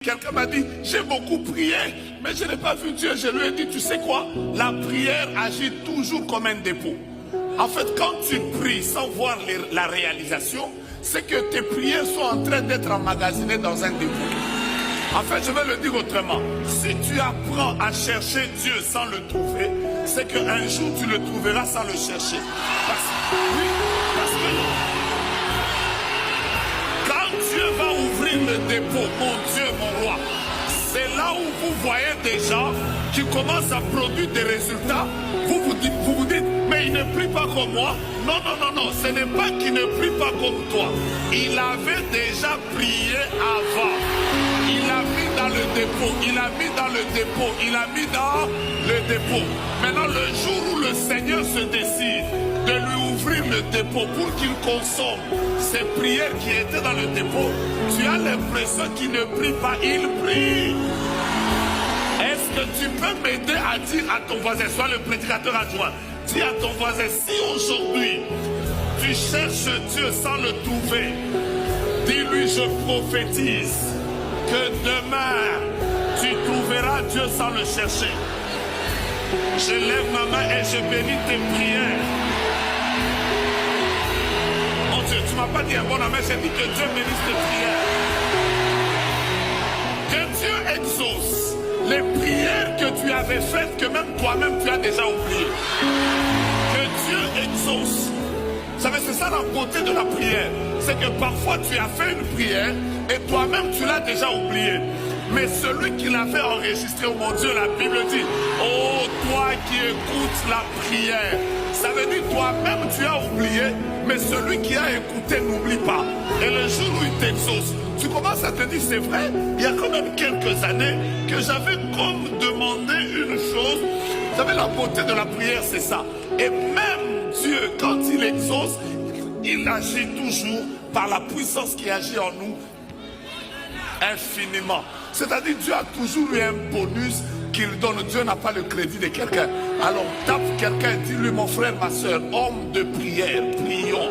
Quelqu'un m'a dit, j'ai beaucoup prié, mais je n'ai pas vu Dieu. Je lui ai dit, tu sais quoi? La prière agit toujours comme un dépôt. En fait, quand tu pries sans voir la réalisation, c'est que tes prières sont en train d'être emmagasinées dans un dépôt. En fait, je vais le dire autrement. Si tu apprends à chercher Dieu sans le trouver, c'est qu'un jour tu le trouveras sans le chercher. Parce que quand Dieu va ouvrir le dépôt, mon Dieu, mon roi, c'est là où vous voyez des gens qui commencent à produire des résultats. Vous vous dites, mais il ne prie pas comme moi. Non, non, non, non, ce n'est pas qu'il ne prie pas comme toi. Il avait déjà prié avant. Il a mis dans le dépôt, il a mis dans le dépôt, il a mis dans le dépôt. Maintenant, le jour où le Seigneur se décide de lui ouvrir le dépôt pour qu'il consomme ces prières qui étaient dans le dépôt, tu as l'impression qu'il ne prie pas, il prie. Est-ce que tu peux m'aider à dire à ton voisin, soit le prédicateur adjoint, dis à ton voisin, si aujourd'hui tu cherches Dieu sans le trouver, dis-lui, je prophétise que demain tu trouveras Dieu sans le chercher. Je lève ma main et je bénis tes prières. Mon Dieu, tu ne m'as pas dit un bon amen, j'ai dit que Dieu bénisse tes prières. Que Dieu exauce les prières que tu avais faites, que même toi-même tu as déjà oubliées. Que Dieu exauce. Vous savez, c'est ça la beauté de la prière. C'est que parfois tu as fait une prière et toi-même tu l'as déjà oubliée. Mais celui qui l'avait enregistré, oh mon Dieu, la Bible dit, oh toi qui écoutes la prière. Ça veut dire toi-même tu as oublié, mais celui qui a écouté n'oublie pas. Et le jour où il t'exauce, tu commences à te dire, c'est vrai, il y a quand même quelques années que j'avais comme demandé une chose. Vous savez, la beauté de la prière, c'est ça. Et même Dieu, quand il exauce, il agit toujours par la puissance qui agit en nous infiniment. C'est-à-dire Dieu a toujours eu un bonus qu'il donne. Dieu n'a pas le crédit de quelqu'un. Alors tape quelqu'un, dis-lui, mon frère, ma soeur, homme de prière, prions.